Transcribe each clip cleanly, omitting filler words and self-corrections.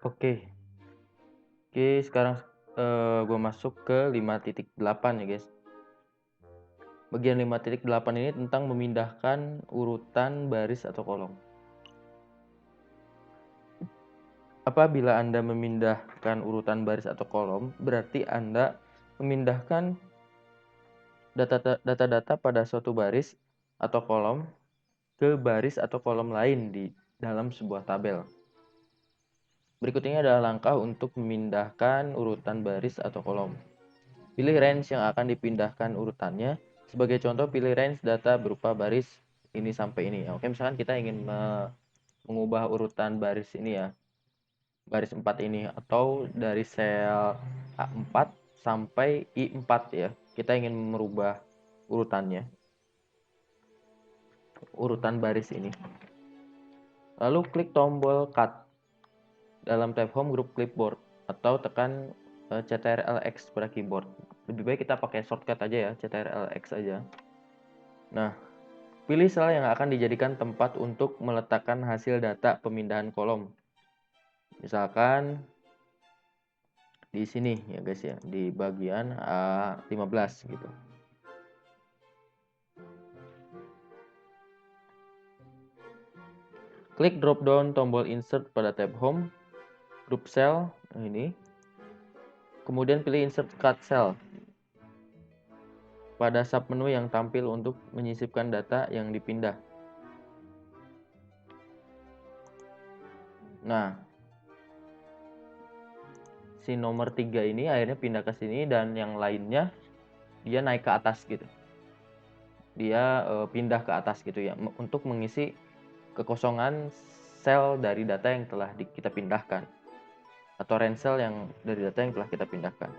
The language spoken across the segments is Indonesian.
Oke. Oke, sekarang gue masuk ke 5.8 ya guys. Bagian 5.8 ini tentang memindahkan urutan baris atau kolom. Apabila Anda memindahkan urutan baris atau kolom, berarti Anda memindahkan data-data pada suatu baris atau kolom ke baris atau kolom lain di dalam sebuah tabel. Berikut ini adalah langkah untuk memindahkan urutan baris atau kolom. Pilih range yang akan dipindahkan urutannya. Sebagai contoh, pilih range data berupa baris ini sampai ini. Oke, misalkan kita ingin mengubah urutan baris ini ya, baris 4 ini, atau dari sel A4 sampai I4 ya. Kita ingin merubah urutannya, urutan baris ini. Lalu klik tombol Cut dalam tab Home Group Clipboard atau tekan CTRL-X pada keyboard. Lebih baik kita pakai shortcut aja ya, CTRL-X aja. Nah, pilih sel yang akan dijadikan tempat untuk meletakkan hasil data pemindahan kolom. Misalkan di sini ya guys ya, di bagian A15 gitu. Klik drop down tombol insert pada tab Home, Group Cell ini. Kemudian pilih insert cut cell pada submenu yang tampil untuk menyisipkan data yang dipindah. Nah, si nomor 3 ini akhirnya pindah ke sini dan yang lainnya dia naik ke atas gitu. Dia pindah ke atas gitu ya untuk mengisi kekosongan sel dari data yang telah kita pindahkan atau range cell yang dari data yang telah kita pindahkan.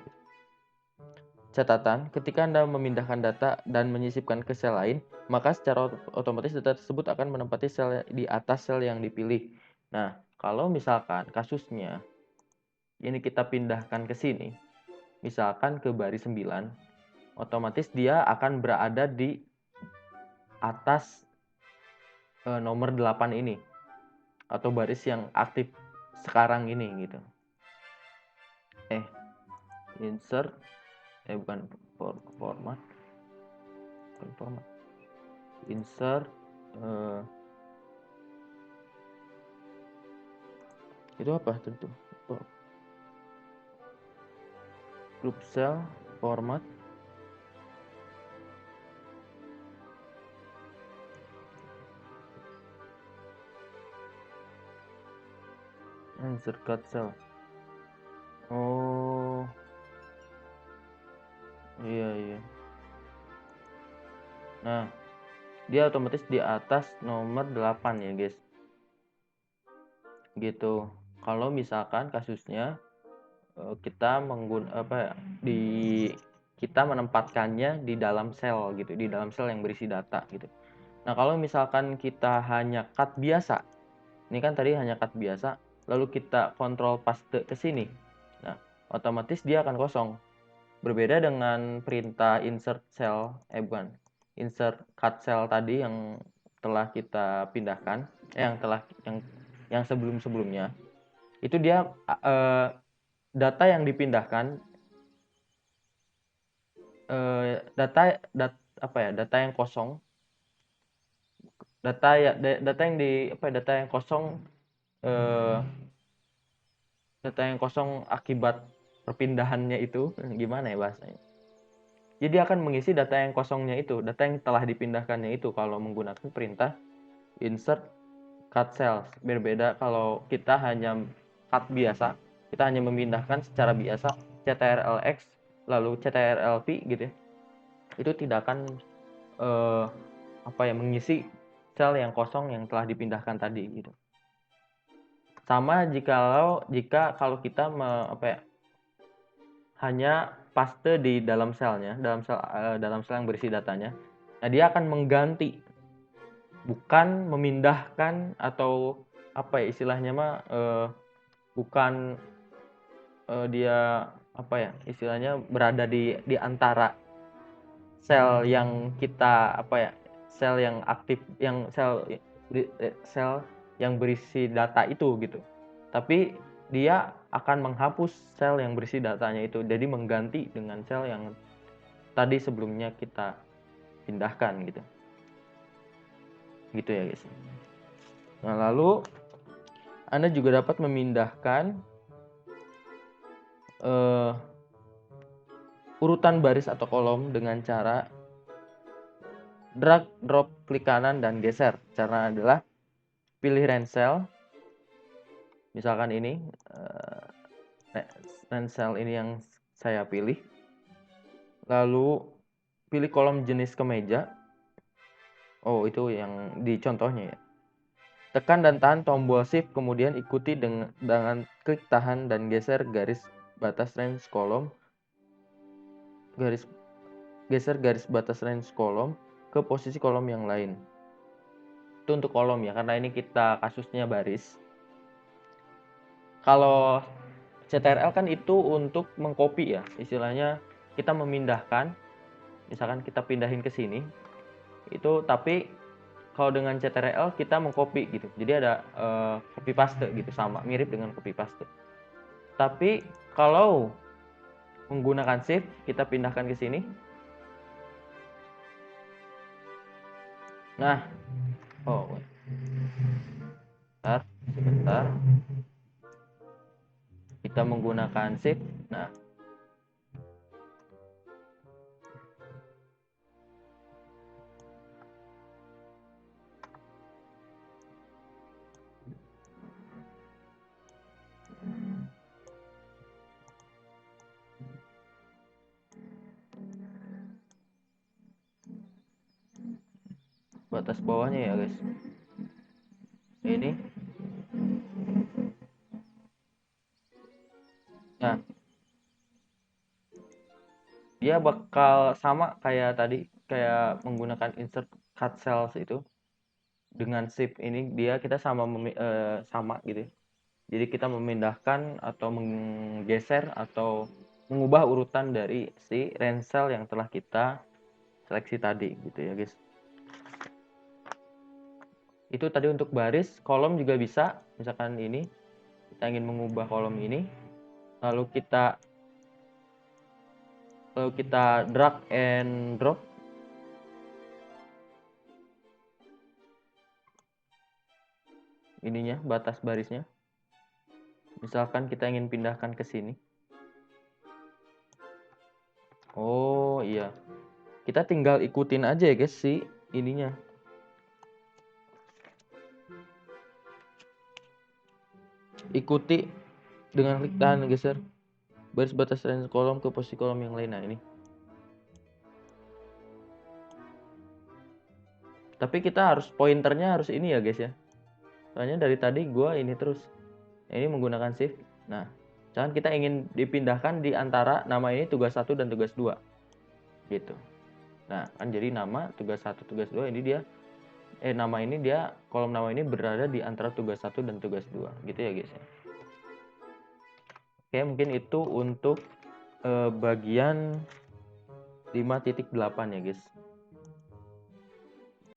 Catatan, ketika Anda memindahkan data dan menyisipkan ke sel lain, maka secara otomatis data tersebut akan menempati sel di atas sel yang dipilih. Nah, kalau misalkan kasusnya ini kita pindahkan ke sini, misalkan ke baris 9, otomatis dia akan berada di atas nomor 8 ini atau baris yang aktif sekarang ini gitu. Insert bukan format insert itu apa tentu group cell format insert cut cell. Oh iya. Nah, dia otomatis di atas nomor 8 ya guys, gitu. Kalau misalkan kasusnya kita kita menempatkannya di dalam sel gitu, di dalam sel yang berisi data gitu. Nah, kalau misalkan kita hanya cut biasa, ini kan tadi hanya cut biasa, lalu kita kontrol paste ke sini. Nah, otomatis dia akan kosong. Berbeda dengan perintah insert cell, insert cut cell tadi yang telah kita pindahkan, yang sebelum-sebelumnya. Itu dia data yang dipindahkan data yang kosong, data yang kosong akibat perpindahannya itu gimana ya bahasanya. Jadi akan mengisi data yang kosongnya itu, data yang telah dipindahkannya itu kalau menggunakan perintah insert cut cells. Berbeda kalau kita hanya cut biasa, kita hanya memindahkan secara biasa CTRL-X lalu CTRL-V gitu ya. Itu tidak akan mengisi sel yang kosong yang telah dipindahkan tadi gitu. Sama jika kalau kita hanya paste di dalam selnya, dalam sel yang berisi datanya. Nah, dia akan mengganti, bukan memindahkan atau istilahnya bukan dia istilahnya berada di antara sel yang kita sel yang aktif, yang sel yang berisi data itu gitu. Tapi dia akan menghapus sel yang berisi datanya itu, jadi mengganti dengan sel yang tadi sebelumnya kita pindahkan gitu. Gitu ya guys. Nah, lalu Anda juga dapat memindahkan urutan baris atau kolom dengan cara drag, drop, klik kanan, dan geser. Caranya adalah pilih ransel, misalkan ini ransel ini yang saya pilih, lalu pilih kolom jenis kemeja. Oh, itu yang di contohnya ya. Tekan dan tahan tombol shift, kemudian ikuti dengan klik tahan dan geser garis batas range kolom, geser garis batas range kolom ke posisi kolom yang lain. Itu untuk kolom ya, karena ini kita kasusnya baris. Kalau CTRL kan itu untuk mengcopy ya, istilahnya kita memindahkan, misalkan kita pindahin ke sini, itu tapi kalau dengan CTRL kita mengcopy gitu, jadi ada copy paste gitu, sama mirip dengan copy paste. Tapi kalau menggunakan shift, kita pindahkan ke sini. Nah, sebentar. Kita menggunakan shift. Nah, batas bawahnya ya guys, ini. Nah, dia bakal sama kayak tadi, kayak menggunakan insert cut cells itu. Dengan shift ini kita sama gitu. Jadi kita memindahkan atau menggeser atau mengubah urutan dari si ransel yang telah kita seleksi tadi gitu ya guys. Itu tadi untuk baris. Kolom juga bisa, misalkan ini kita ingin mengubah kolom ini, lalu kita drag and drop ininya, batas barisnya. Misalkan kita ingin pindahkan ke sini. Oh iya, kita tinggal ikutin aja ya guys si ininya. Ikuti dengan klik tahan geser baris batas range kolom ke posisi kolom yang lain. Nah ini. Tapi kita harus pointernya harus ini ya guys ya. Soalnya dari tadi gua ini terus. Ini menggunakan shift. Nah, misalkan kita ingin dipindahkan di antara nama ini tugas 1 dan tugas 2. Gitu. Nah, kan jadi nama tugas 1, tugas 2 ini dia nama ini dia, kolom nama ini berada di antara tugas 1 dan tugas 2. Gitu ya guys ya. Oke, mungkin itu untuk bagian 5.8 ya guys.